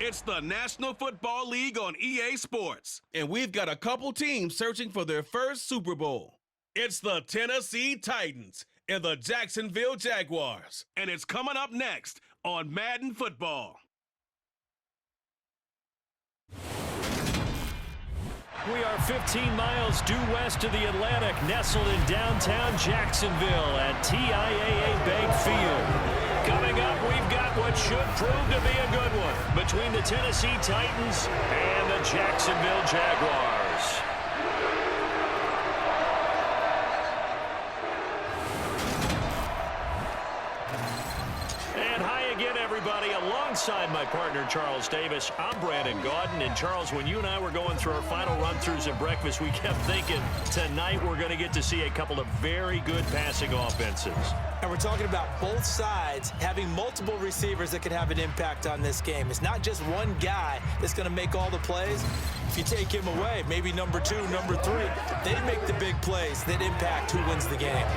It's the National Football League on EA Sports, and we've got a couple teams searching for their first Super Bowl. It's the Tennessee Titans and the Jacksonville Jaguars, and it's coming up next on Madden Football. We are 15 miles due west of the Atlantic, nestled in downtown Jacksonville at TIAA Bank Field. Coming up, we've got what should prove to be a good one between the Tennessee Titans and the Jacksonville Jaguars. Everybody, alongside my partner Charles Davis, I'm Brandon Gaudin. And Charles, when you and I were going through our final run-throughs at breakfast, we kept thinking tonight we're going to get to see a couple of very good passing offenses. And we're talking about both sides having multiple receivers that could have an impact on this game. It's not just one guy that's going to make all the plays. If you take him away, maybe number 2, number 3, they make the big plays that impact who wins the game.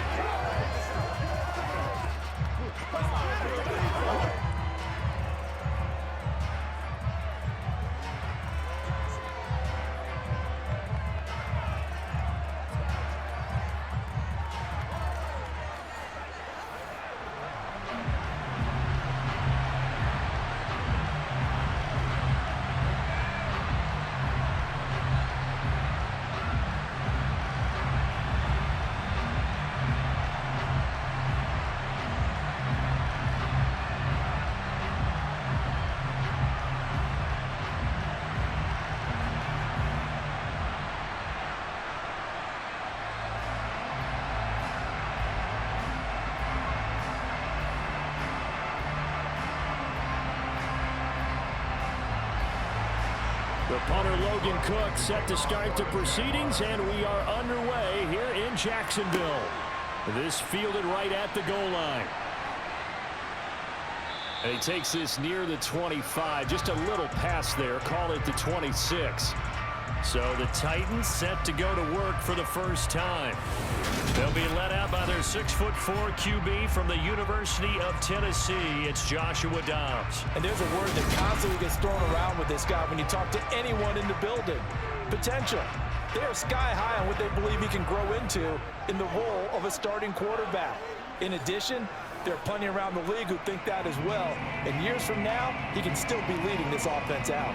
The punter Logan Cook set to start the proceedings, and we are underway here in Jacksonville. This fielded right at the goal line. And he takes this near the 25, just a little past there, call it the 26. So the Titans set to go to work for the first time. They'll be led out by their 6'4" QB from the University of Tennessee. It's Joshua Dobbs. And there's a word that constantly gets thrown around with this guy when you talk to anyone in the building. Potential. They are sky high on what they believe he can grow into in the role of a starting quarterback. In addition, there are plenty around the league who think that as well. And years from now, he can still be leading this offense out.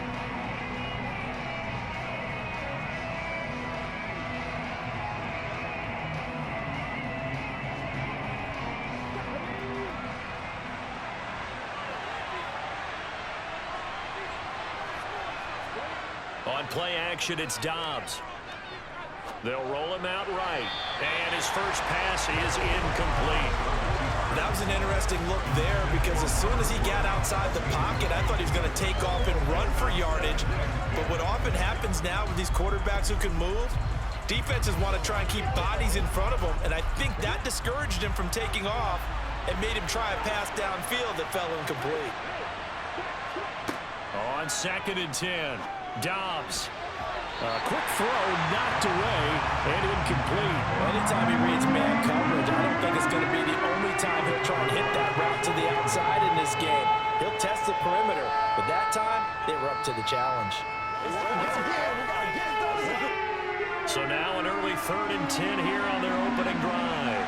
On play action, it's Dobbs. They'll roll him out right. And his first pass is incomplete. That was an interesting look there because as soon as he got outside the pocket, I thought he was going to take off and run for yardage. But what often happens now with these quarterbacks who can move, defenses want to try and keep bodies in front of them. And I think that discouraged him from taking off and made him try a pass downfield that fell incomplete. On 2nd and 10. Dobbs. A quick throw knocked away and incomplete. Anytime he reads man coverage, I don't think it's going to be the only time he'll try and hit that route to the outside in this game. He'll test the perimeter, but that time they were up to the challenge. So now an early 3rd and 10 here on their opening drive.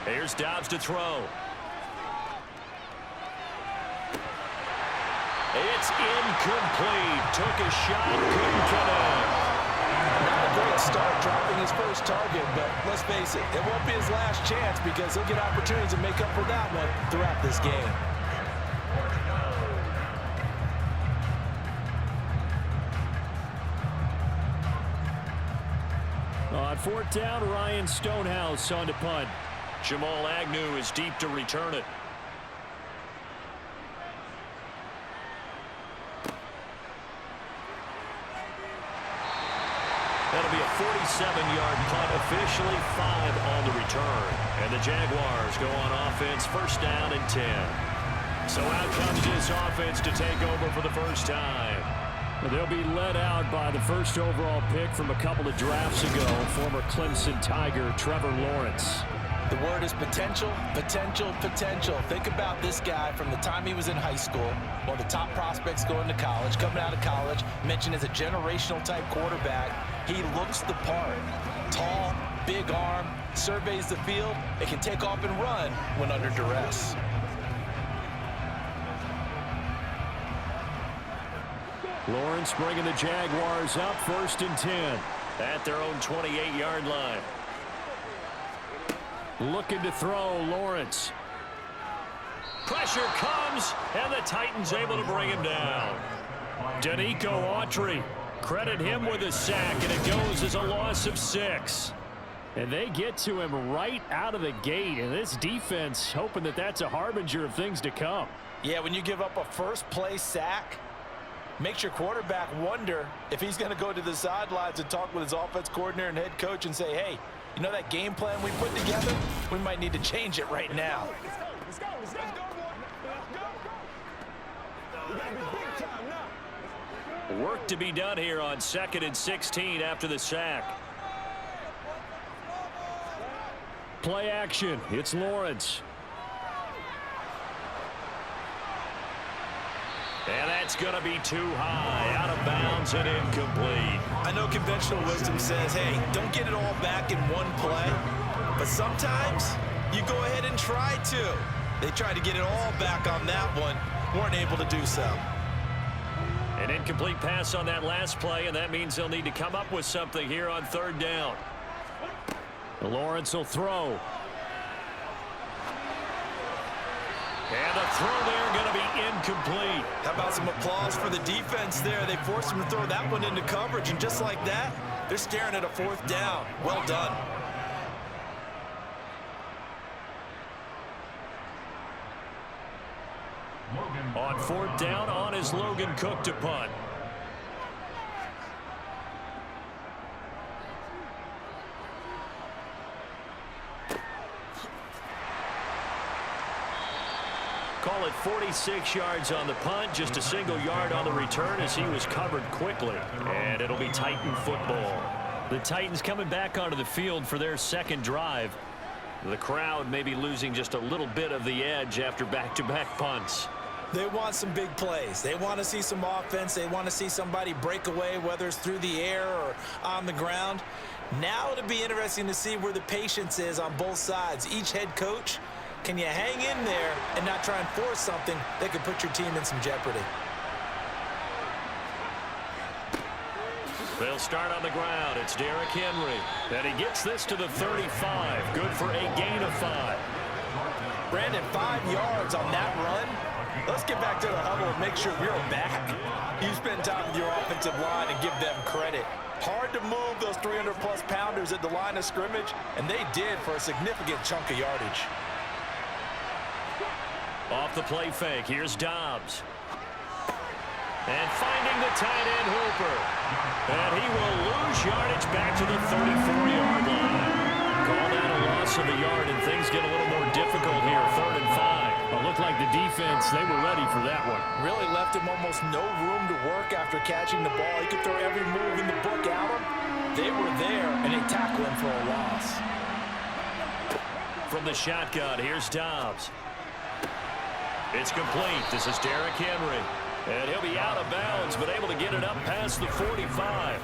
Here's Dobbs to throw. It's incomplete. Took a shot, couldn't connect. Not a great start dropping his first target, but let's face it, it won't be his last chance because he'll get opportunities to make up for that one throughout this game. On 4th down, Ryan Stonehouse on to punt. Jamal Agnew is deep to return it. That'll be a 47-yard punt, officially 5 on the return. And the Jaguars go on offense, 1st down and 10. So out comes this offense to take over for the first time. They'll be led out by the first overall pick from a couple of drafts ago, former Clemson Tiger Trevor Lawrence. The word is potential, potential, potential. Think about this guy from the time he was in high school, one of the top prospects going to college, coming out of college, mentioned as a generational type quarterback. He looks the part. Tall, big arm, surveys the field, and can take off and run when under duress. Lawrence bringing the Jaguars up 1st and 10 at their own 28-yard line. Looking to throw, Lawrence. Pressure comes, and the Titans able to bring him down. Danico Autry, credit him with a sack, and it goes as a loss of 6. And they get to him right out of the gate, and this defense hoping that that's a harbinger of things to come. Yeah, when you give up a first-play sack, makes your quarterback wonder if he's going to go to the sidelines and talk with his offense coordinator and head coach and say, hey, you know that game plan we put together? We might need to change it right now. Let's go, boy. We got to be big time now. Work to be done here on 2nd and 16 after the sack. Play action. It's Lawrence. And that's going to be too high, out of bounds and incomplete. I know conventional wisdom says, hey, don't get it all back in one play. But sometimes you go ahead and try to. They tried to get it all back on that one, weren't able to do so. An incomplete pass on that last play, and that means they'll need to come up with something here on 3rd down. Lawrence will throw. And the throw there going to be incomplete. How about some applause for the defense there? They forced him to throw that one into coverage, and just like that, they're staring at a 4th down. Well done. On 4th down, on is Logan Cook to punt. Call it 46 yards on the punt, just a single yard on the return as he was covered quickly. And it'll be Titan football. The Titans coming back onto the field for their 2nd drive. The crowd may be losing just a little bit of the edge after back-to-back punts. They want some big plays. They want to see some offense. They want to see somebody break away, whether it's through the air or on the ground. Now it'll be interesting to see where the patience is on both sides. Each head coach, can you hang in there and not try and force something that could put your team in some jeopardy? They'll start on the ground. It's Derrick Henry. And he gets this to the 35. Good for a gain of 5. Brandon, 5 yards on that run. Let's get back to the huddle and make sure we're back. You spend time with your offensive line and give them credit. Hard to move those 300-plus pounders at the line of scrimmage, and they did for a significant chunk of yardage. Off the play fake, here's Dobbs. And finding the tight end Hooper. And he will lose yardage back to the 34-yard line. Call that a loss of a yard, and things get a little more difficult here, 3rd and 5. It looked like the defense, they were ready for that one. Really left him almost no room to work after catching the ball. He could throw every move in the book at him. They were there, and they tackled him for a loss. From the shotgun, here's Dobbs. It's complete. This is Derrick Henry. And he'll be out of bounds, but able to get it up past the 45.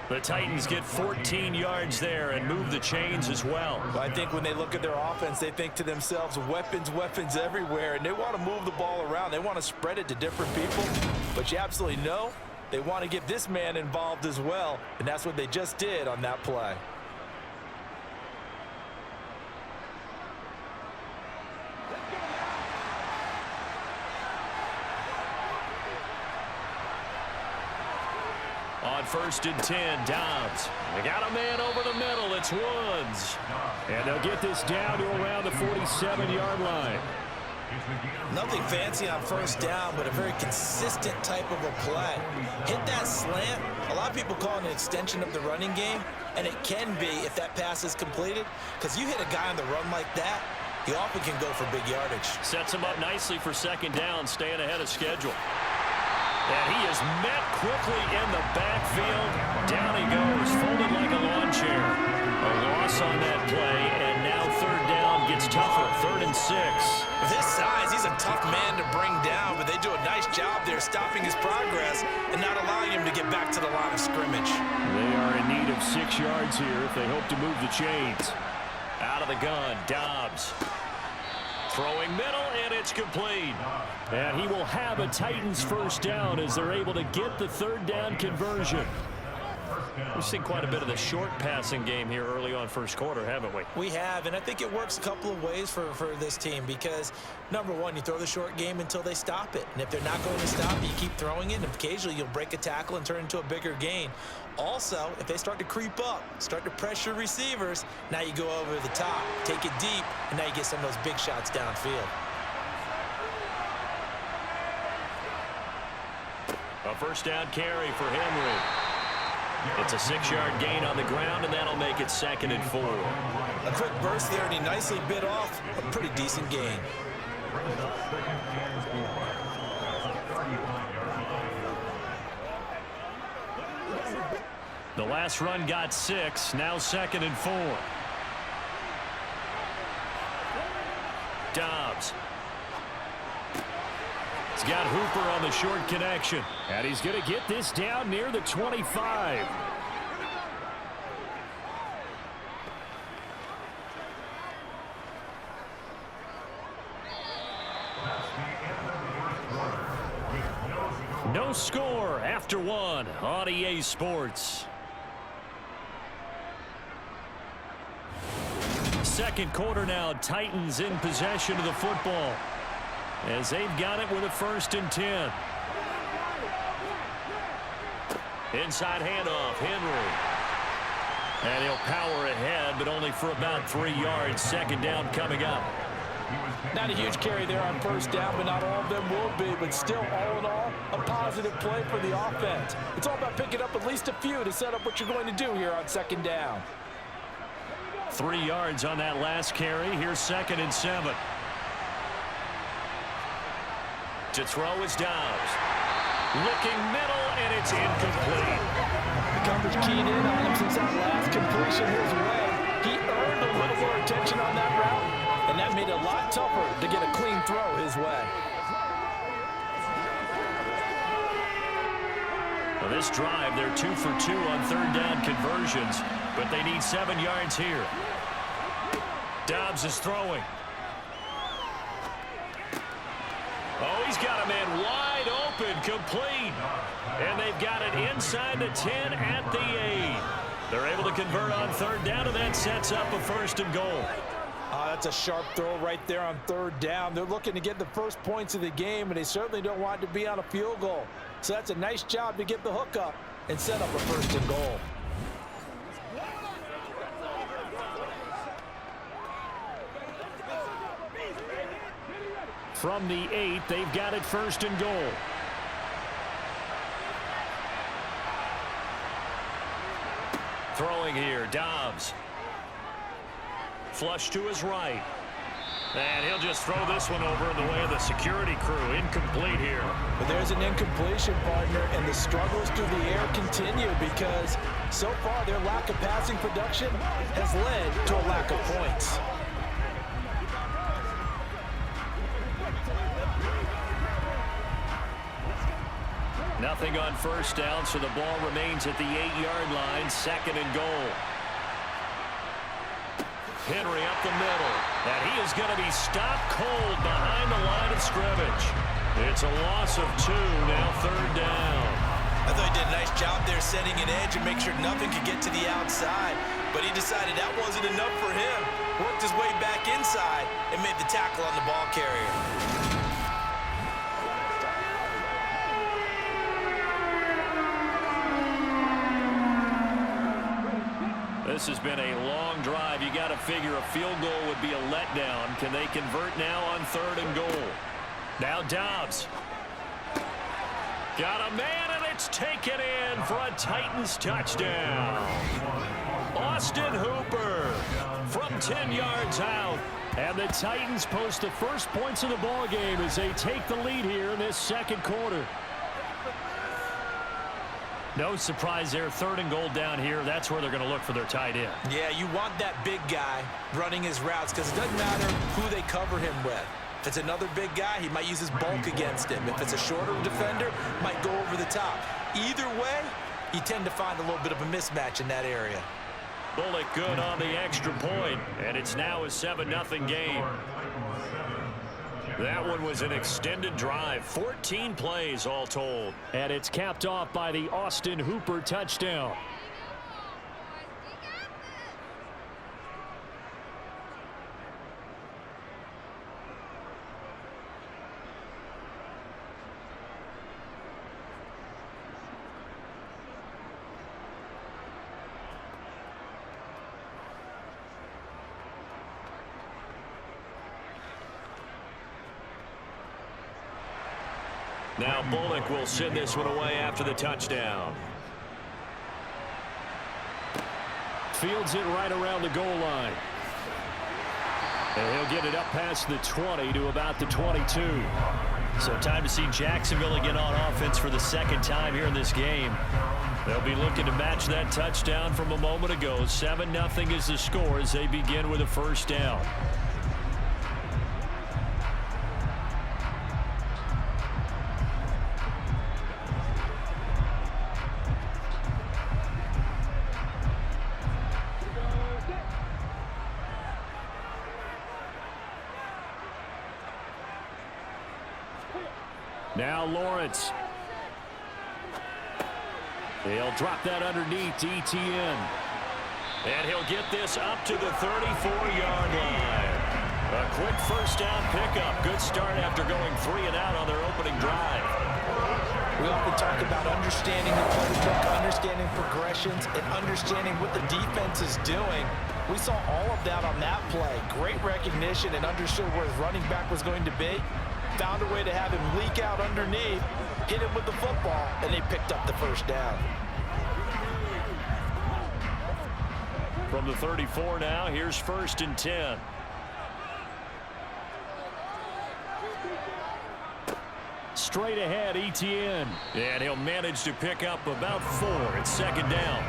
The Titans get 14 yards there and move the chains as well. I think when they look at their offense, they think to themselves, weapons, weapons everywhere, and they want to move the ball around. They want to spread it to different people, but you absolutely know they want to get this man involved as well, and that's what they just did on that play. On 1st and 10, Dobbs. They got a man over the middle. It's Woods. And they'll get this down to around the 47-yard line. Nothing fancy on 1st down, but a very consistent type of a play. Hit that slant. A lot of people call it an extension of the running game, and it can be if that pass is completed, because you hit a guy on the run like that, he often can go for big yardage. Sets him up nicely for 2nd down, staying ahead of schedule. And he is met quickly in the backfield. Down he goes, folded like a lawn chair. A loss on that play, and now 3rd down. job there stopping his progress and not allowing him to get back to the line of scrimmage. They are in need of 6 yards here if they hope to move the chains. Out of the gun, Dobbs. Throwing middle, and it's complete. And he will have a Titans first down as they're able to get the third down conversion. We've seen quite a bit of the short passing game here early on first quarter, haven't we? We have, and I think it works a couple of ways for this team because, number one, you throw the short game until they stop it. And if they're not going to stop it, you keep throwing it, and occasionally you'll break a tackle and turn into a bigger gain. Also, if they start to creep up, start to pressure receivers, now you go over the top, take it deep, and now you get some of those big shots downfield. A first down carry for Henry. It's a 6-yard gain on the ground, and that'll make it 2nd and 4. A quick burst there, and he nicely bit off a pretty decent gain. The last run got 6, now 2nd and 4. Dobbs. He's got Hooper on the short connection. And he's going to get this down near the 25. No score after 1 on EA Sports. Second quarter now, Titans in possession of the football as they've got it with a 1st and 10. Inside handoff, Henry. And he'll power ahead, but only for about 3 yards. 2nd down coming up. Not a huge carry there on first down, but not all of them will be. But still, all in all, a positive play for the offense. It's all about picking up at least a few to set up what you're going to do here on 2nd down. 3 yards on that last carry. Here's 2nd and 7. To throw is Dobbs. Looking middle, and it's incomplete. The coverage keyed in on him since that last completion his way. He earned a little more attention on that route, and that made it a lot tougher to get a clean throw his way. Well, this drive, they're 2 for 2 on 3rd down conversions, but they need 7 yards here. Dobbs is throwing. Oh, he's got a man wide open, complete. And they've got it inside the 10 at the 8. They're able to convert on 3rd down, and that sets up a 1st and goal. That's a sharp throw right there on 3rd down. They're looking to get the first points of the game, and they certainly don't want to be on a field goal. So that's a nice job to get the hook up and set up a 1st and goal. From the 8, they've got it 1st and goal. Throwing here, Dobbs. Flush to his right. And he'll just throw this one over in the way of the security crew. Incomplete here. But there's an incompletion, partner, and the struggles through the air continue because so far their lack of passing production has led to a lack of points. Nothing on 1st down, so the ball remains at the 8-yard line. 2nd and goal. Henry up the middle, and he is going to be stopped cold behind the line of scrimmage. It's a loss of 2, now 3rd down. I thought he did a nice job there setting an edge and make sure nothing could get to the outside, but he decided that wasn't enough for him. Worked his way back inside and made the tackle on the ball carrier. This has been a long drive. You got to figure a field goal would be a letdown. Can they convert now on 3rd and goal? Now Dobbs. Got a man, and it's taken in for a Titans touchdown. Austin Hooper from 10 yards out. And the Titans post the first points of the ball game as they take the lead here in this 2nd quarter. No surprise there, 3rd and goal down here. That's where they're going to look for their tight end. Yeah, you want that big guy running his routes because it doesn't matter who they cover him with. If it's another big guy, he might use his bulk against him. If it's a shorter defender, might go over the top. Either way, you tend to find a little bit of a mismatch in that area. Bullock good on the extra point, and it's now a 7-0 game. That one was an extended drive, 14 plays all told. And it's capped off by the Austin Hooper touchdown. Now Bullock will send this one away after the touchdown. Fields it right around the goal line. And he'll get it up past the 20 to about the 22. So time to see Jacksonville again on offense for the second time here in this game. They'll be looking to match that touchdown from a moment ago. 7-0 is the score as they begin with a first down. Now Lawrence. He'll drop that underneath to ETN. And he'll get this up to the 34-yard line. A quick first down pickup. Good start after going 3 and out on their opening drive. We often talk about understanding the playbook, understanding progressions, and understanding what the defense is doing. We saw all of that on that play. Great recognition and understood where his running back was going to be. Found a way to have him leak out underneath, hit him with the football, and they picked up the first down. From the 34 now, here's 1st and 10. Straight ahead, ETN. And he'll manage to pick up about 4 at 2nd down.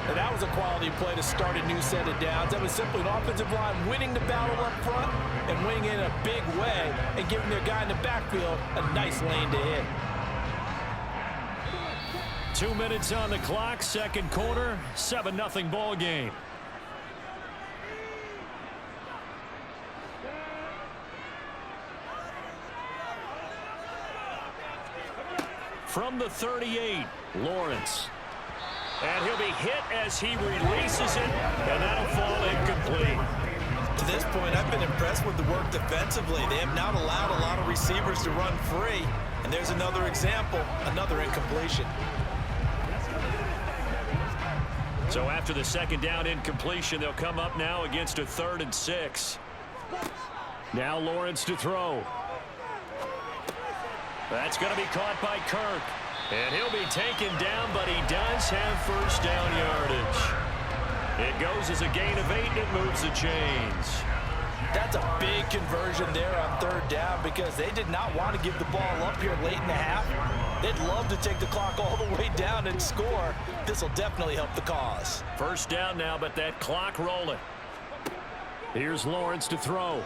And that was a quality play to start a new set of downs. That was simply an offensive line winning the battle up front and winning in a big way and giving their guy in the backfield a nice lane to hit. 2 minutes on the clock, second quarter, 7-0 ball game. From the 38, Lawrence. And he'll be hit as he releases it, and that'll fall incomplete. To this point, I've been impressed with the work defensively. They have not allowed a lot of receivers to run free. And there's another example, another incompletion. So after the second down incompletion, they'll come up now against a 3rd and 6. Now Lawrence to throw. That's going to be caught by Kirk. And he'll be taken down, but he does have first down yardage. It goes as a gain of 8, and it moves the chains. That's a big conversion there on 3rd down because they did not want to give the ball up here late in the half. They'd love to take the clock all the way down and score. This will definitely help the cause. First down now, but that clock rolling. Here's Lawrence to throw.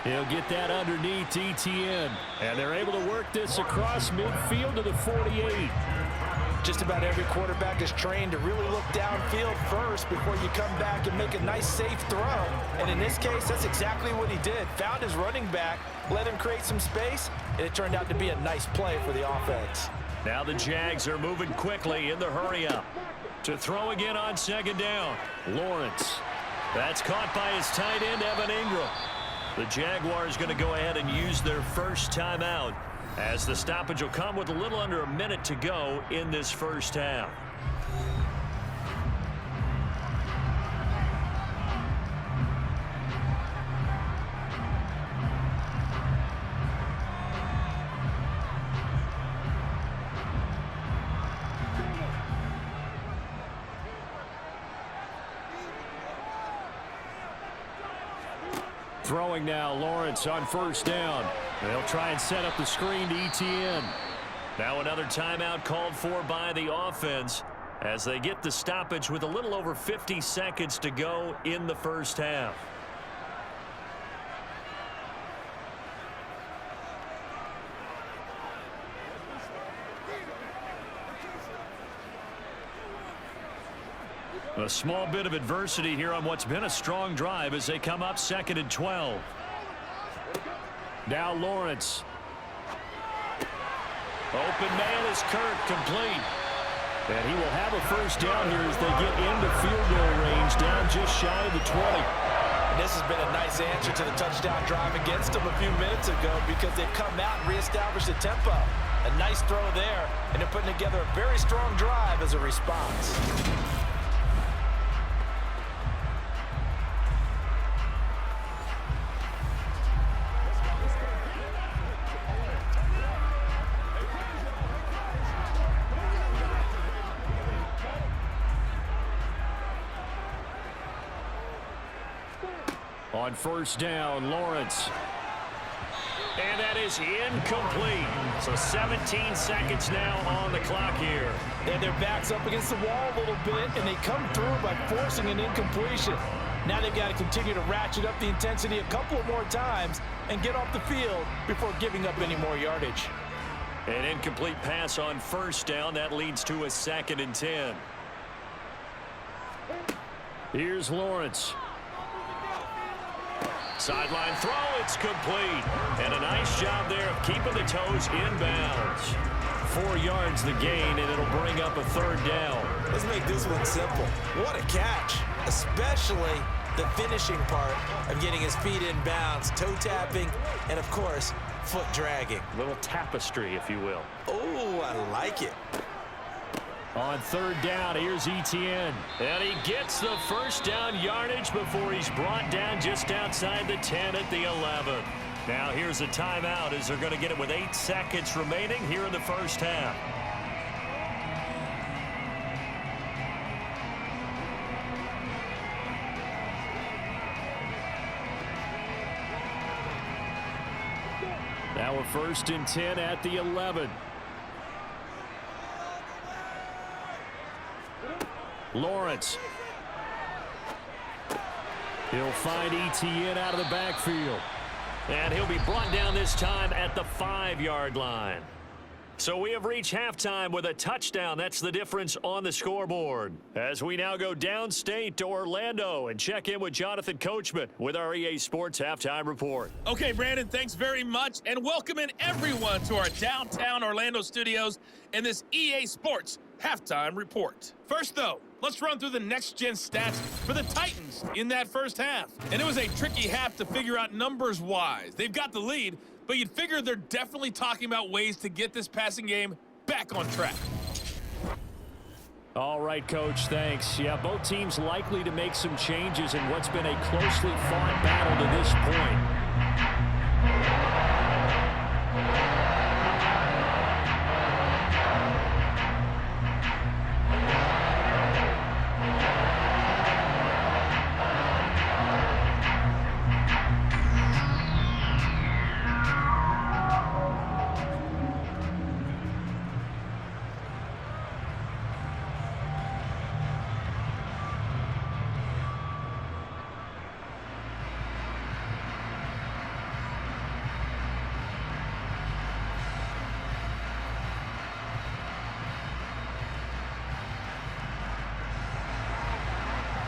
He'll get that underneath ETN. And they're able to work this across midfield to the 48. Just about every quarterback is trained to really look downfield first before you come back and make a nice, safe throw. And in this case, that's exactly what he did. Found his running back, let him create some space, and it turned out to be a nice play for the offense. Now the Jags are moving quickly in the hurry-up. To throw again on 2nd down, Lawrence. That's caught by his tight end, Evan Ingram. The Jaguars going to go ahead and use their first timeout as the stoppage will come with a little under a minute to go in this first half. Throwing now, Lawrence on first down. They'll try and set up the screen to ETN. Now another timeout called for by the offense as they get the stoppage with a little over 50 seconds to go in the first half. A small bit of adversity here on what's been a strong drive as they come up 2nd and 12. Now Lawrence. Open man is Kirk, complete. And he will have a first down here as they get into field goal range, down just shy of the 20. And this has been a nice answer to the touchdown drive against them a few minutes ago because they've come out and reestablished the tempo. A nice throw there, and they're putting together a very strong drive as a response. On first down, Lawrence. And that is incomplete. So 17 seconds now on the clock here. And their back's up against the wall a little bit, and they come through by forcing an incompletion. Now they've got to continue to ratchet up the intensity a couple of more times and get off the field before giving up any more yardage. An incomplete pass on first down. That leads to a 2nd and 10. Here's Lawrence. Sideline throw, it's complete. And a nice job there of keeping the toes inbounds. 4 yards the gain, and it'll bring up a 3rd down. Let's make this one simple. What a catch, especially the finishing part of getting his feet in bounds, toe tapping, and of course, foot dragging. A little tapestry, if you will. Oh, I like it. On 3rd down, here's Etienne. And he gets the first down yardage before he's brought down just outside the 10 at the 11. Now here's a timeout as they're going to get it with 8 seconds remaining here in the first half. Now a 1st and 10 at the 11. Lawrence. He'll find Etienne out of the backfield. And he'll be brought down this time at the 5-yard line. So we have reached halftime with a touchdown. That's the difference on the scoreboard. As we now go downstate to Orlando and check in with Jonathan Coachman with our EA Sports Halftime Report. Okay, Brandon, thanks very much, and welcome in everyone to our downtown Orlando studios in this EA Sports Halftime Report. First, though, let's run through the next-gen stats for the Titans in that first half. And it was a tricky half to figure out numbers-wise. They've got the lead, but you'd figure they're definitely talking about ways to get this passing game back on track. All right, Coach, thanks. Yeah, both teams likely to make some changes in what's been a closely fought battle to this point.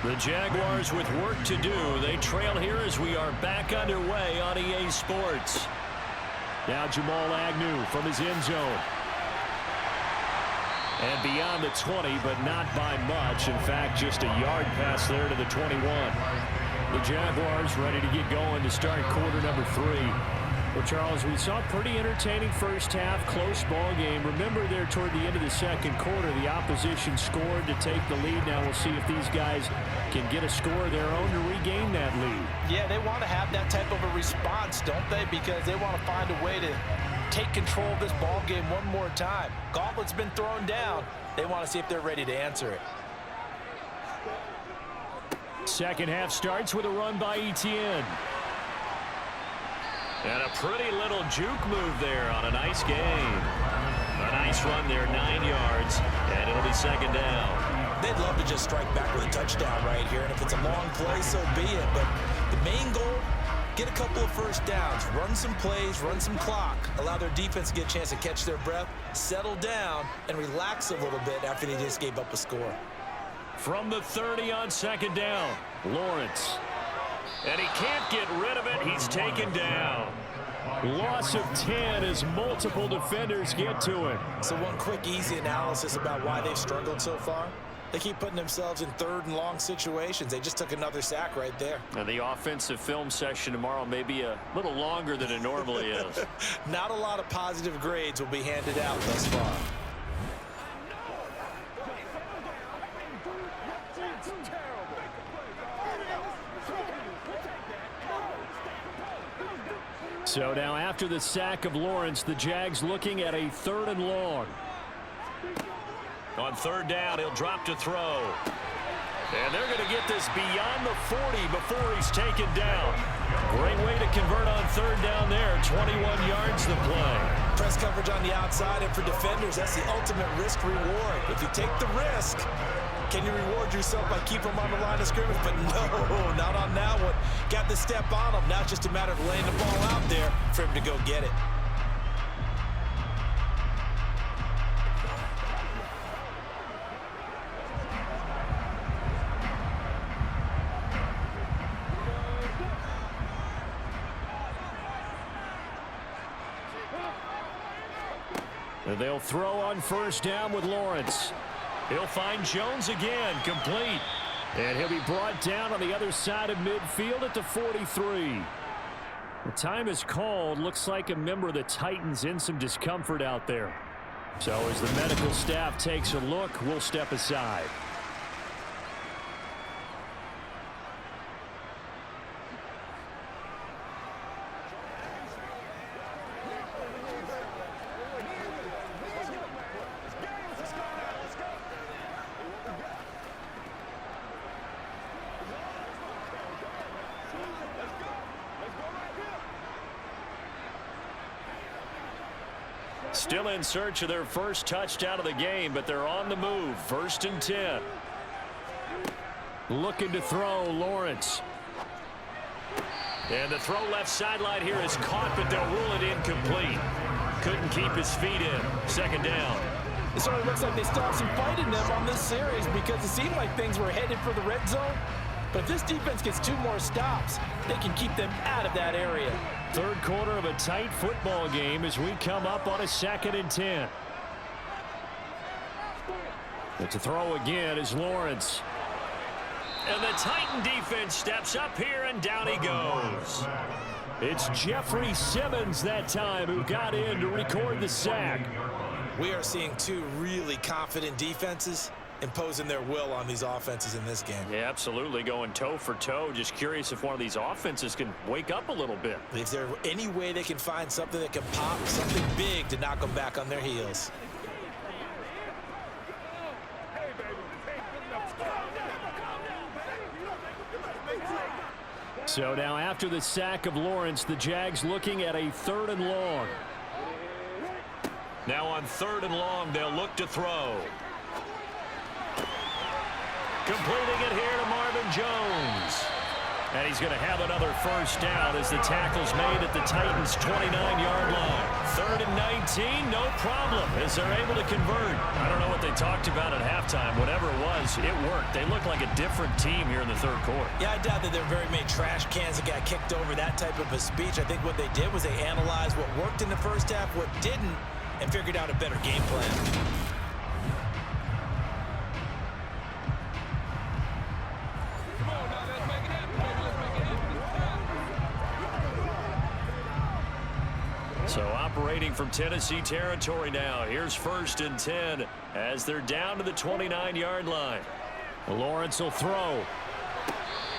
The Jaguars with work to do. They trail here as we are back underway on EA Sports. Now Jamal Agnew from his end zone. And beyond the 20, but not by much. In fact, just a yard pass there to the 21. The Jaguars ready to get going to start quarter number 3. Well, Charles, we saw a pretty entertaining first half, close ball game. Remember there toward the end of the second quarter, the opposition scored to take the lead. Now we'll see if these guys can get a score of their own to regain that lead. Yeah, they want to have that type of a response, don't they? Because they want to find a way to take control of this ball game one more time. Gauntlet's been thrown down. They want to see if they're ready to answer it. Second half starts with a run by Etienne. And a pretty little juke move there on a nice gain. A nice run there, 9 yards, and it'll be second down. They'd love to just strike back with a touchdown right here, and if it's a long play, so be it. But the main goal, get a couple of first downs, run some plays, run some clock, allow their defense to get a chance to catch their breath, settle down, and relax a little bit after they just gave up a score. From the 30 on second down, Lawrence. And he can't get rid of it. He's taken down. Loss of 10 as multiple defenders get to him. So one quick, easy analysis about why they've struggled so far. They keep putting themselves in third and long situations. They just took another sack right there. And the offensive film session tomorrow may be a little longer than it normally is. Not a lot of positive grades will be handed out thus far. So now after the sack of Lawrence, the Jags looking at a 3rd and long. On 3rd down, he'll drop to throw. And they're going to get this beyond the 40 before he's taken down. Great way to convert on 3rd down there. 21 yards the play. Press coverage on the outside, and for defenders, that's the ultimate risk reward. If you take the risk, can you reward yourself by keeping them on the line of scrimmage? But no, not on that one. Got the step on him. Now it's just a matter of laying the ball out there for him to go get it. And they'll throw on 1st down with Lawrence. He'll find Jones again, complete. And he'll be brought down on the other side of midfield at the 43. The time is called. Looks like a member of the Titans in some discomfort out there. So as the medical staff takes a look, we'll step aside. Still in search of their first touchdown of the game, but they're on the move. 1st and 10. Looking to throw, Lawrence. And the throw left sideline here is caught, but they'll rule it incomplete. Couldn't keep his feet in. 2nd down. It certainly looks like they still have some fight in them on this series because it seemed like things were headed for the red zone. But if this defense gets 2 more stops, they can keep them out of that area. 3rd quarter of a tight football game as we come up on a 2nd and 10. But to throw again is Lawrence. And the Titan defense steps up here, and down he goes. It's Jeffrey Simmons that time who got in to record the sack. We are seeing 2 really confident defenses imposing their will on these offenses in this game. Yeah, absolutely, going toe for toe. Just curious if one of these offenses can wake up a little bit. If there's any way they can find something that can pop, something big to knock them back on their heels. So now after the sack of Lawrence, the Jags looking at a 3rd and long. Now on 3rd and long, they'll look to throw. Completing it here to Marvin Jones. And he's going to have another 1st down as the tackle's made at the Titans' 29-yard line. 3rd and 19, no problem as they're able to convert. I don't know what they talked about at halftime. Whatever it was, it worked. They look like a different team here in the 3rd quarter. Yeah, I doubt that there are very many trash cans that got kicked over, that type of a speech. I think what they did was they analyzed what worked in the first half, what didn't, and figured out a better game plan. So operating from Tennessee territory now. Here's 1st and 10 as they're down to the 29-yard line. Lawrence will throw.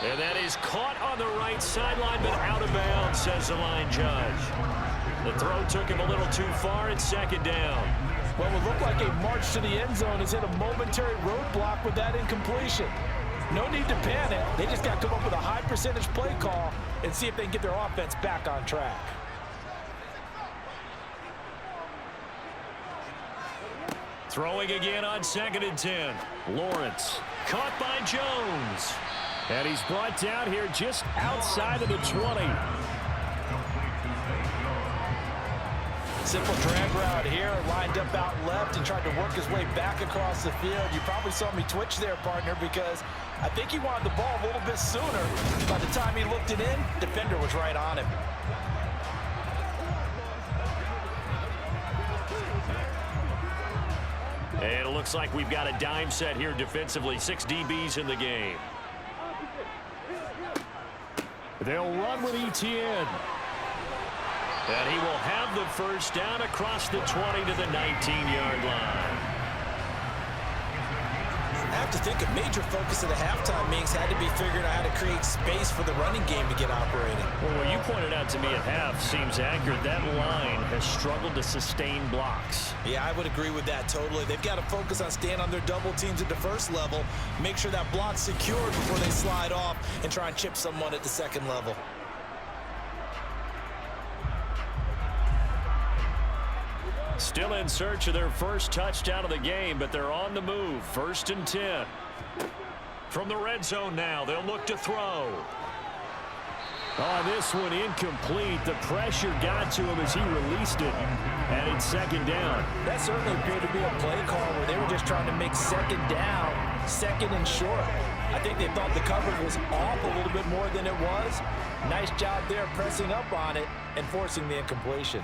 And that is caught on the right sideline, but out of bounds, says the line judge. The throw took him a little too far. It's 2nd down. What would look like a march to the end zone has hit a momentary roadblock with that incompletion. No need to panic. They just got to come up with a high percentage play call and see if they can get their offense back on track. Throwing again on 2nd and 10. Lawrence caught by Jones. And he's brought down here just outside of the 20. Simple drag route here, lined up out left and tried to work his way back across the field. You probably saw me twitch there, partner, because I think he wanted the ball a little bit sooner. By the time he looked it in, defender was right on him. And it looks like we've got a dime set here defensively. 6 DBs in the game. They'll run with Etienne. And he will have the first down across the 20 to the 19-yard line. I have to think a major focus of the halftime meetings had to be figuring out how to create space for the running game to get operating. Well, what you pointed out to me at half seems accurate. That line has struggled to sustain blocks. Yeah, I would agree with that totally. They've got to focus on staying on their double teams at the first level, make sure that block's secured before they slide off and try and chip someone at the second level. Still in search of their first touchdown of the game, but they're on the move. 1st and 10. From the red zone now, they'll look to throw. On this one, incomplete. The pressure got to him as he released it. And it's 2nd down. That certainly appeared to be a play call where they were just trying to make 2nd down, 2nd and short. I think they thought the coverage was off a little bit more than it was. Nice job there pressing up on it and forcing the incompletion.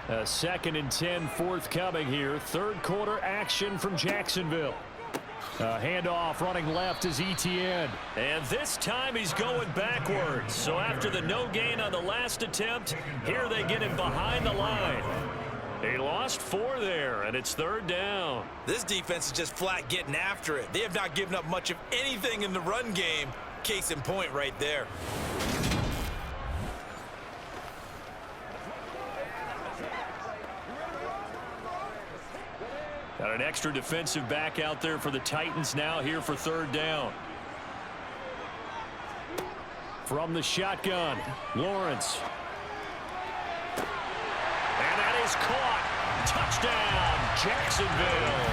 2nd and 10 forthcoming here. 3rd quarter action from Jacksonville. Handoff running left is Etienne. And this time he's going backwards. So after the no gain on the last attempt, here they get him behind the line. He lost 4 there, and it's 3rd down. This defense is just flat getting after it. They have not given up much of anything in the run game. Case in point right there. Got an extra defensive back out there for the Titans now here for 3rd down. From the shotgun, Lawrence. And that is caught. Touchdown, Jacksonville.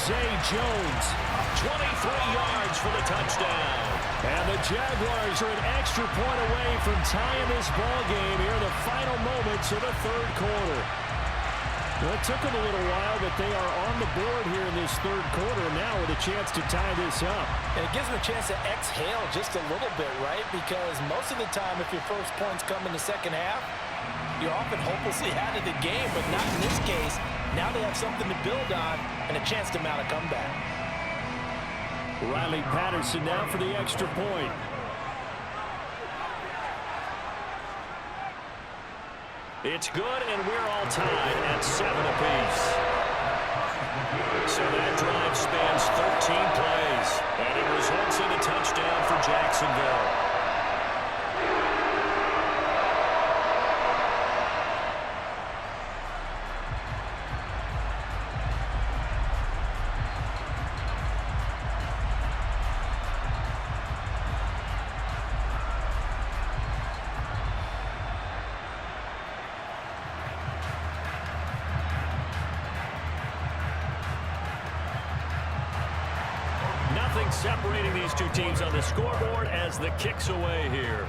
Zay Jones, 23 yards for the touchdown. And the Jaguars are an extra point away from tying this ball game here in the final moments of the 3rd quarter. Well, it took them a little while, but they are on the board here in this 3rd quarter now with a chance to tie this up. And it gives them a chance to exhale just a little bit, right? Because most of the time, if your first points come in the 2nd half, you're often hopelessly out of the game, but not in this case. Now they have something to build on and a chance to mount a comeback. Riley Patterson now for the extra point. It's good, and we're all tied at 7 apiece. So that drive spans 13 plays, and it results in a touchdown for Jacksonville. Nothing separating these two teams on the scoreboard as the kick's away here.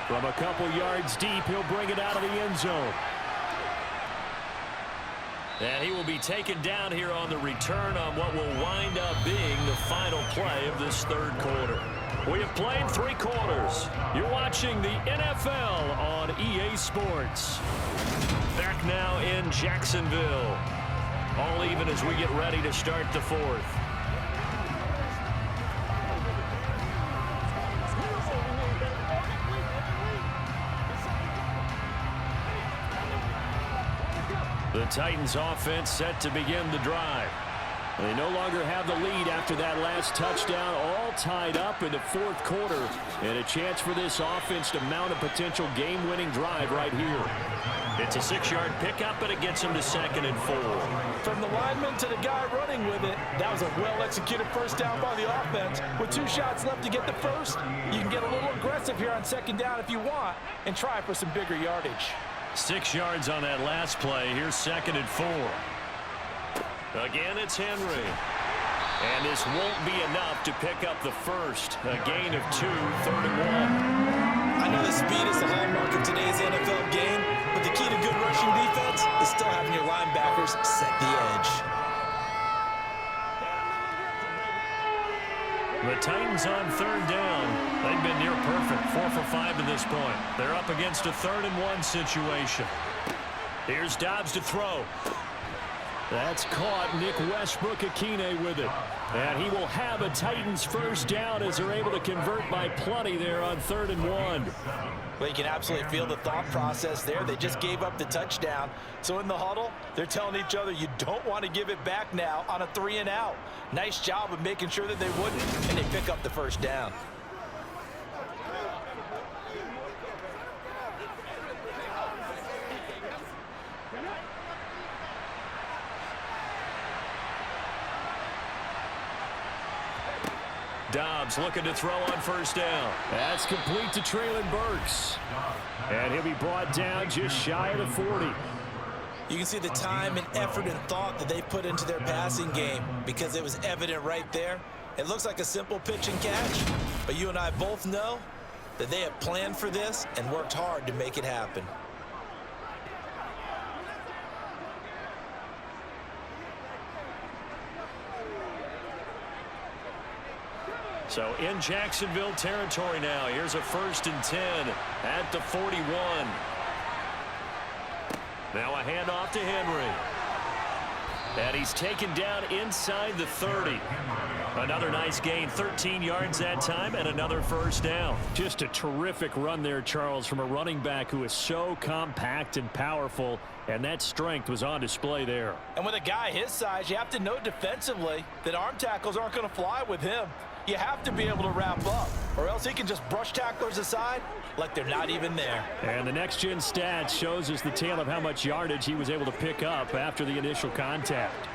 From a couple yards deep, he'll bring it out of the end zone. And he will be taken down here on the return on what will wind up being the final play of this 3rd quarter. We have played 3 quarters. You're watching the NFL on EA Sports. Back now in Jacksonville. All even as we get ready to start the 4th. The Titans offense set to begin the drive. They no longer have the lead after that last touchdown, all tied up in the 4th quarter. And a chance for this offense to mount a potential game-winning drive right here. It's a 6-yard pickup, but it gets him to 2nd and 4. From the lineman to the guy running with it, that was a well-executed first down by the offense. With 2 shots left to get the first, you can get a little aggressive here on 2nd down if you want and try for some bigger yardage. 6 yards on that last play. Here's 2nd and 4. Again, it's Henry. And this won't be enough to pick up the first. A gain of 2, 3rd and 1. I know that speed is the hallmark of today's NFL game, but the key to good rushing defense is still having your linebackers set the edge. The Titans on third down. They've been near perfect, 4 for 5 to this point. They're up against a 3rd and 1 situation. Here's Dobbs to throw. That's caught. Nick Westbrook-Akine with it. And he will have a Titans first down as they're able to convert by plenty there on 3rd and 1. Well, you can absolutely feel the thought process there. They just gave up the touchdown. So in the huddle, they're telling each other, you don't want to give it back now on a 3 and out. Nice job of making sure that they wouldn't, and they pick up the first down. Dobbs looking to throw on first down. That's complete to Traylon Burks. And he'll be brought down just shy of the 40. You can see the time and effort and thought that they put into their passing game because it was evident right there. It looks like a simple pitch and catch, but you and I both know that they have planned for this and worked hard to make it happen. So in Jacksonville territory now. Here's a 1st and 10 at the 41. Now a handoff to Henry. And he's taken down inside the 30. Another nice gain, 13 yards that time, and another first down. Just a terrific run there, Charles, from a running back who is so compact and powerful, and that strength was on display there. And with a guy his size, you have to know defensively that arm tackles aren't going to fly with him. You have to be able to wrap up, or else he can just brush tacklers aside like they're not even there. And the next-gen stats shows us the tale of how much yardage he was able to pick up after the initial contact.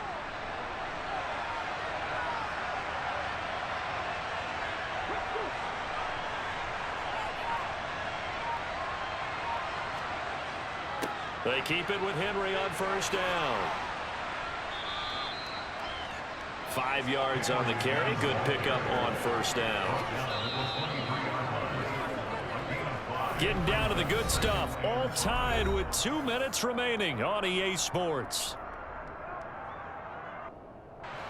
They keep it with Henry on first down. 5 yards on the carry. Good pickup on first down. Getting down to the good stuff. All tied with 2 minutes remaining on EA Sports.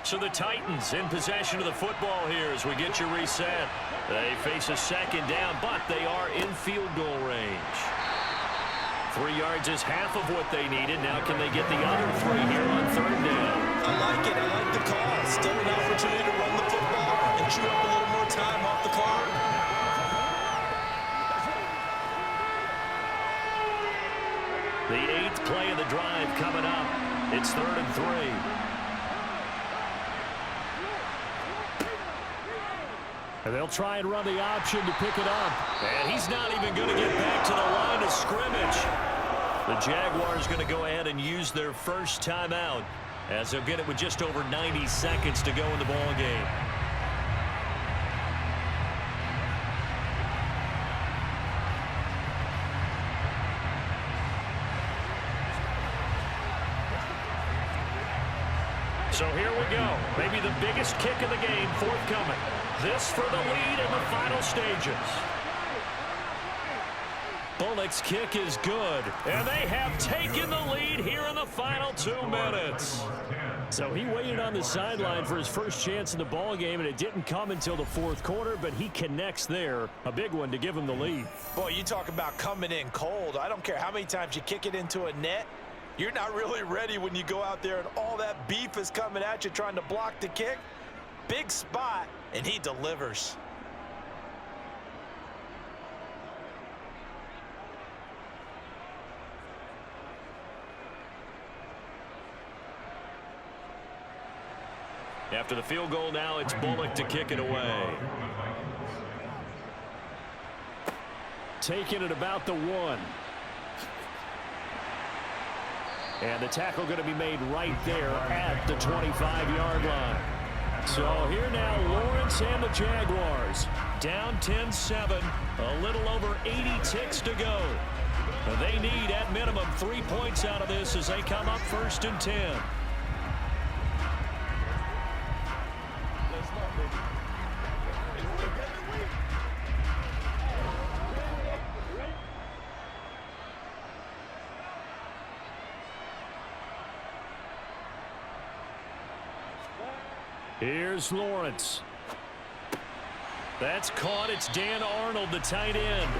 So the Titans in possession of the football here as we get you reset. They face a 2nd down, but they are in field goal range. 3 yards is half of what they needed. Now can they get the other 3 here on 3rd down? I like it. I like the call. Still an opportunity to run the football and chew up a little more time off the clock. The 8th play of the drive coming up. It's 3rd and 3. And they'll try and run the option to pick it up. And he's not even going to get back to the line of scrimmage. The Jaguars going to go ahead and use their first timeout as they'll get it with just over 90 seconds to go in the ball game. So here we go. Maybe the biggest kick of the game forthcoming. This for the lead in the final stages. Bullock's kick is good, and they have taken the lead here in the final 2 minutes. So he waited on the sideline for his first chance in the ball game, and it didn't come until the 4th quarter, but he connects there. A big one to give him the lead. Boy, you talk about coming in cold. I don't care how many times you kick it into a net. You're not really ready when you go out there and all that beef is coming at you trying to block the kick. Big spot, and he delivers. After the field goal now, it's Bullock to kick it away. Taking it about the 1. And the tackle going to be made right there at the 25-yard line. So here now, Lawrence and the Jaguars. Down 10-7, a little over 80 ticks to go. They need, at minimum, 3 points out of this as they come up 1st and 10. Here's Lawrence. That's caught. It's Dan Arnold, the tight end.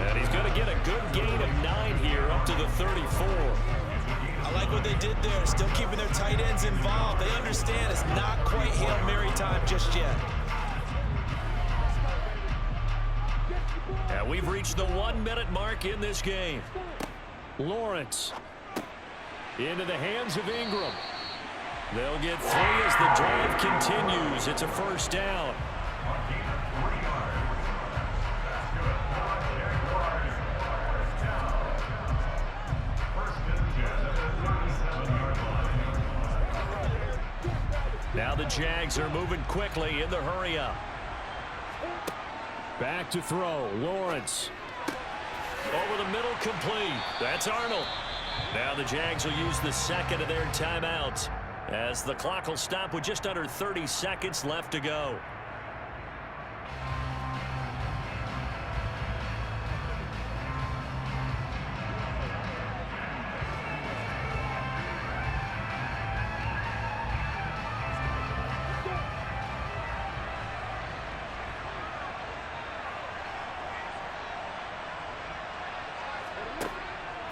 And he's going to get a good gain of 9 here up to the 34. I like what they did there, still keeping their tight ends involved. They understand it's not quite Hail Mary time just yet. And we've reached the 1-minute mark in this game. Lawrence into the hands of Ingram. They'll get 3 as the drive continues. It's a first down. Now the Jags are moving quickly in the hurry up. Back to throw. Lawrence. Over the middle, complete. That's Arnold. Now the Jags will use the second of their timeouts as the clock will stop with just under 30 seconds left to go.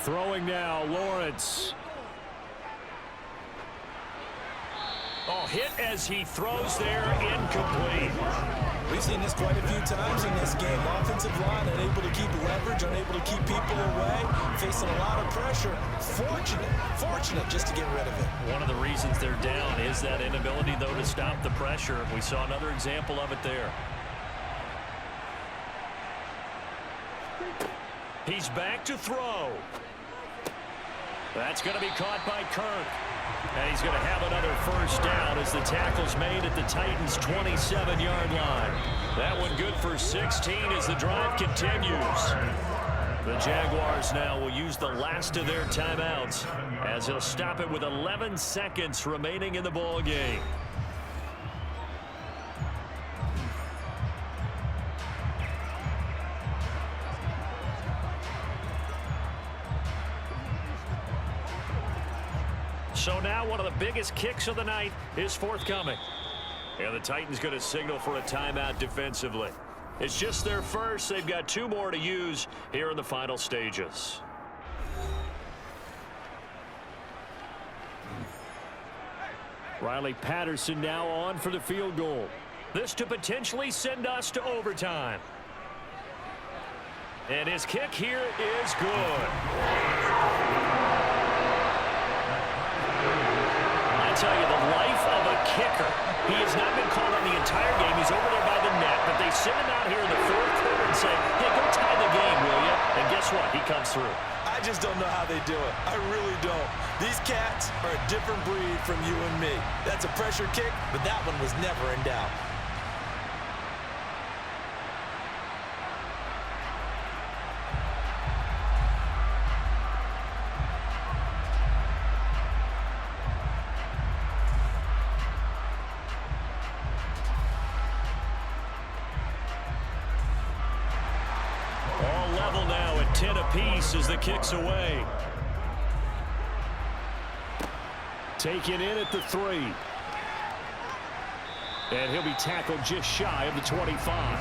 Throwing now, Lawrence. Oh, hit as he throws there, incomplete. We've seen this quite a few times in this game. Offensive line unable to keep leverage, unable to keep people away, facing a lot of pressure. Fortunate just to get rid of it. One of the reasons they're down is that inability, though, to stop the pressure. We saw another example of it there. He's back to throw. That's going to be caught by Kirk. And he's going to have another first down as the tackle's made at the Titans' 27-yard line. That one good for 16 as the drive continues. The Jaguars now will use the last of their timeouts as they'll stop it with 11 seconds remaining in the ball game. So now one of the biggest kicks of the night is forthcoming. And the Titans going to signal for a timeout defensively. It's just their first. They've got 2 more to use here in the final stages. Riley Patterson now on for the field goal. This to potentially send us to overtime. And his kick here is good. I tell you, the life of a kicker. He has not been called on the entire game. He's over there by the net, but they send him out here in the 4th quarter and say, hey, go tie the game, will you? And guess what? He comes through. I just don't know how they do it. I really don't. These cats are a different breed from you and me. That's a pressure kick, but that one was never in doubt. All level now at 10 apiece as the kick's away. Taken in at the 3. And he'll be tackled just shy of the 25.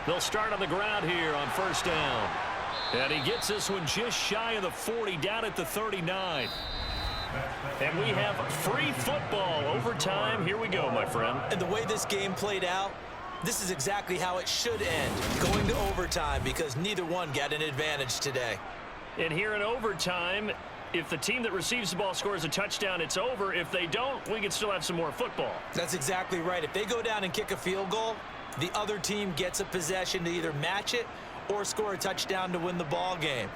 They'll start on the ground here on first down. And he gets this one just shy of the 40, down at the 39. And we have free football. Overtime. Here we go, my friend. And the way this game played out, this is exactly how it should end. Going to overtime because neither one got an advantage today. And here in overtime, if the team that receives the ball scores a touchdown, it's over. If they don't, we can still have some more football. That's exactly right. If they go down and kick a field goal, the other team gets a possession to either match it or score a touchdown to win the ball game.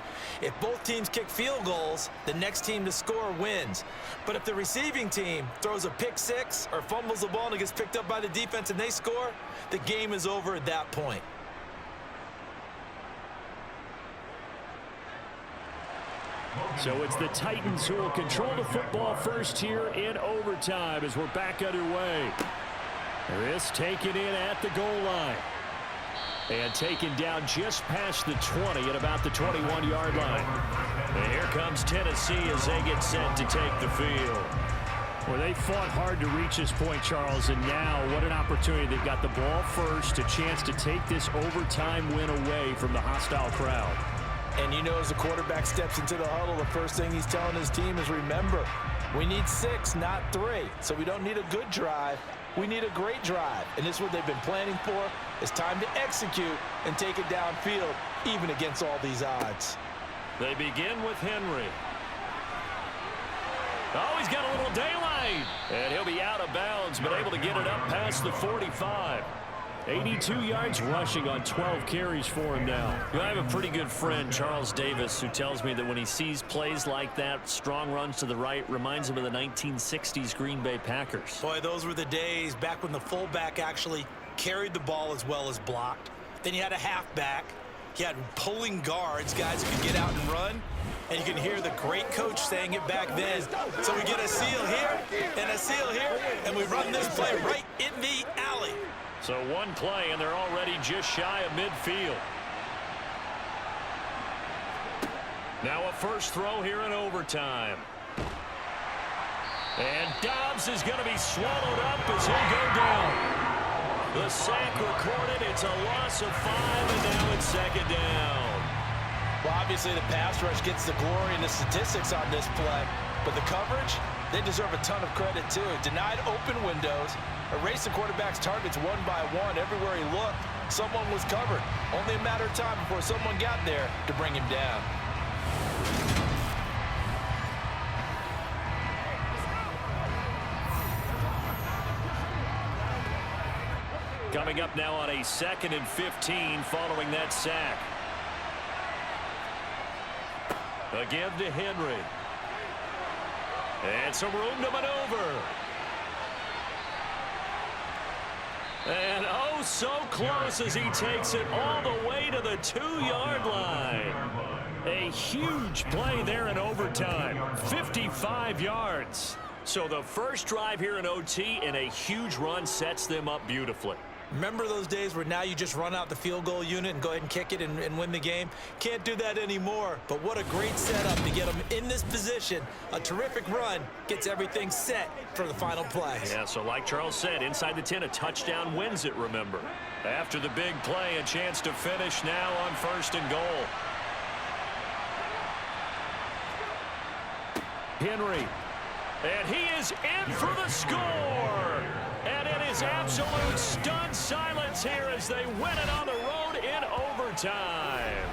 If both teams kick field goals, the next team to score wins. But if the receiving team throws a pick six or fumbles the ball and it gets picked up by the defense and they score, the game is over at that point. So it's the Titans who will control the football first here in overtime as we're back underway. This taken in at the goal line. And taken down just past the 20 at about the 21-yard line. And here comes Tennessee as they get set to take the field. Well, they fought hard to reach this point, Charles, and now what an opportunity. They've got the ball first, a chance to take this overtime win away from the hostile crowd. And you know, as the quarterback steps into the huddle, the first thing he's telling his team is, remember, we need 6, not 3. So we don't need a good drive. We need a great drive. And this is what they've been planning for. It's time to execute and take it downfield, even against all these odds. They begin with Henry. Oh, he's got a little daylight. And he'll be out of bounds, but able to get it up past the 45. 82 yards rushing on 12 carries for him now. I have a pretty good friend, Charles Davis, who tells me that when he sees plays like that, strong runs to the right, reminds him of the 1960s Green Bay Packers. Boy, those were the days back when the fullback actually carried the ball as well as blocked. Then you had a halfback. You had pulling guards, guys who could get out and run. And you can hear the great coach saying it back then. So we get a seal here and a seal here, and we run this play right in the alley. So one play, and they're already just shy of midfield. Now a first throw here in overtime. And Dobbs is going to be swallowed up as he'll go down. The sack recorded. It's a loss of 5, and now it's second down. Well, obviously the pass rush gets the glory and the statistics on this play, but the coverage, they deserve a ton of credit too. Denied open windows, erased the quarterback's targets one by one. Everywhere he looked, someone was covered. Only a matter of time before someone got there to bring him down. Coming up now on a 2nd and 15 following that sack. A give to Henry. And some room to maneuver. And oh, so close as he takes it all the way to the 2-yard line. A huge play there in overtime. 55 yards. So the first drive here in OT and a huge run sets them up beautifully. Remember those days where now you just run out the field goal unit and go ahead and kick it and win the game? Can't do that anymore. But what a great setup to get them in this position. A terrific run gets everything set for the final play. Yeah, so like Charles said, inside the 10, a touchdown wins it, remember. After the big play, a chance to finish now on 1st and goal. Henry. And he is in for the score. And it is absolute stunned silence here as they win it on the road in overtime.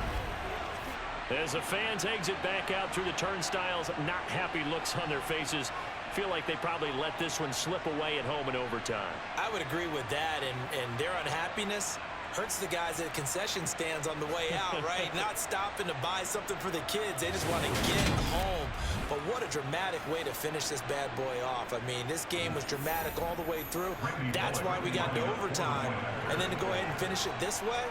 As the fans exit back out through the turnstiles, not happy looks on their faces. Feel like they probably let this one slip away at home in overtime. I would agree with that, and their unhappiness hurts the guys at concession stands on the way out, right? Not stopping to buy something for the kids. They just want to get home. But what a dramatic way to finish this bad boy off. I mean, this game was dramatic all the way through. That's why we got to overtime. And then to go ahead and finish it this way,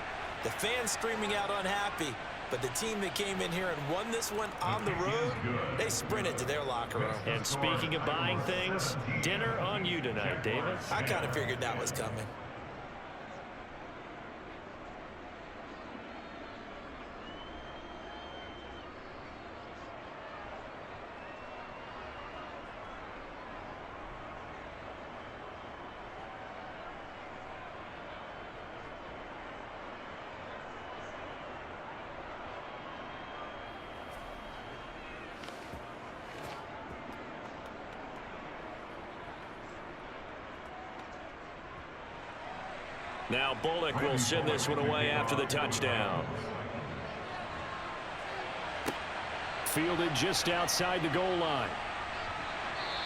the fans screaming out unhappy. But the team that came in here and won this one on the road, they sprinted to their locker room. And speaking of buying things, dinner on you tonight, Davis. I kind of figured that was coming. Now Bullock will send this one away after the touchdown. Fielded just outside the goal line.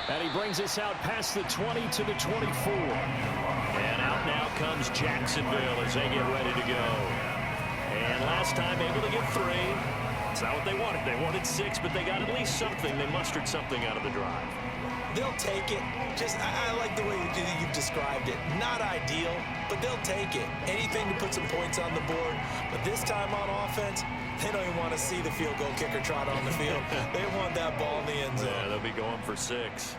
And he brings us out past the 20 to the 24. And out now comes Jacksonville as they get ready to go. And last time able to get 3. It's not what they wanted. They wanted 6, but they got at least something. They mustered something out of the drive. They'll take it. I like the way you've described it. Not ideal, but they'll take it. Anything to put some points on the board. But this time on offense, they don't even want to see the field goal kicker trot on the field. They want that ball in the end zone. Yeah, they'll be going for 6.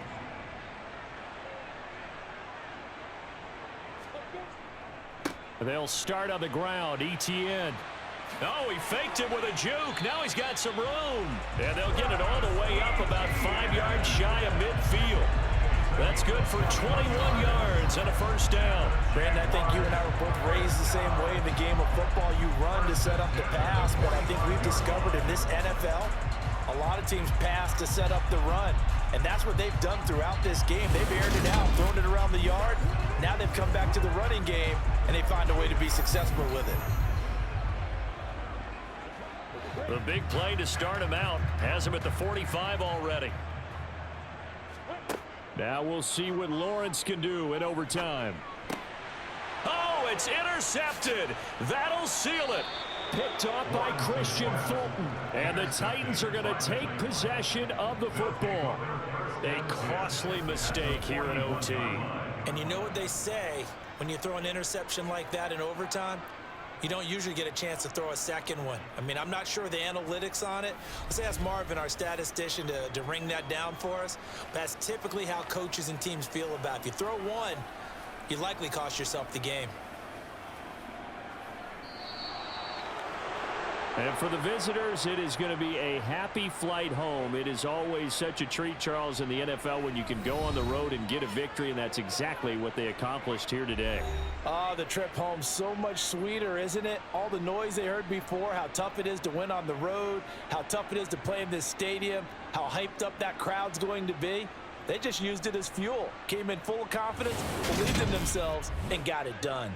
They'll start on the ground. Etienne. Oh, he faked it with a juke. Now he's got some room. And they'll get it all the way up about 5 yards shy of midfield. That's good for 21 yards and a first down. Brandon, I think you and I were both raised the same way in the game of football. You run to set up the pass, but I think we've discovered in this NFL, a lot of teams pass to set up the run. And that's what they've done throughout this game. They've aired it out, thrown it around the yard. Now they've come back to the running game, and they find a way to be successful with it. The big play to start him out. Has him at the 45 already. Now we'll see what Lawrence can do in overtime. Oh, it's intercepted. That'll seal it. Picked off by Christian Fulton. And the Titans are going to take possession of the football. A costly mistake here in OT. And you know what they say when you throw an interception like that in overtime? You don't usually get a chance to throw a second one. I mean, I'm not sure the analytics on it. Let's ask Marvin, our statistician, to ring that down for us. That's typically how coaches and teams feel about it. If you throw one, you likely cost yourself the game. And for the visitors, it is going to be a happy flight home. It is always such a treat, Charles, in the NFL when you can go on the road and get a victory, and that's exactly what they accomplished here today. Oh, the trip home so much sweeter, isn't it? All the noise they heard before, how tough it is to win on the road, how tough it is to play in this stadium, how hyped up that crowd's going to be. They just used it as fuel, came in full of confidence, believed in themselves, and got it done.